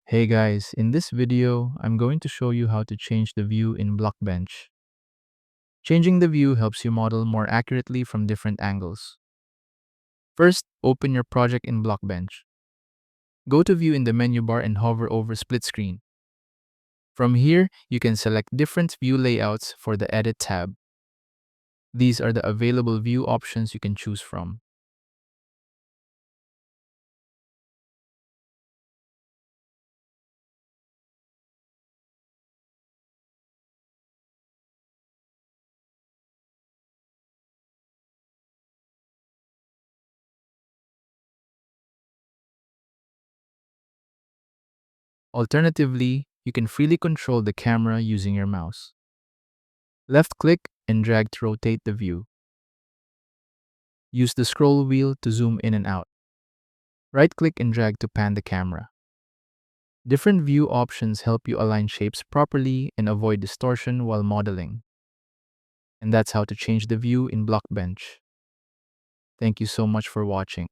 Hey guys, in this video, I'm going to show you how to change the view in Blockbench. Changing the view helps you model more accurately from different angles. First, open your project in Blockbench. Go to View in the menu bar and hover over Split Screen. From here, you can select different view layouts for the Edit tab. These are the available view options you can choose from. Alternatively, you can freely control the camera using your mouse. Left-click and drag to rotate the view. Use the scroll wheel to zoom in and out. Right-click and drag to pan the camera. Different view options help you align shapes properly and avoid distortion while modeling. And that's how to change the view in Blockbench. Thank you so much for watching.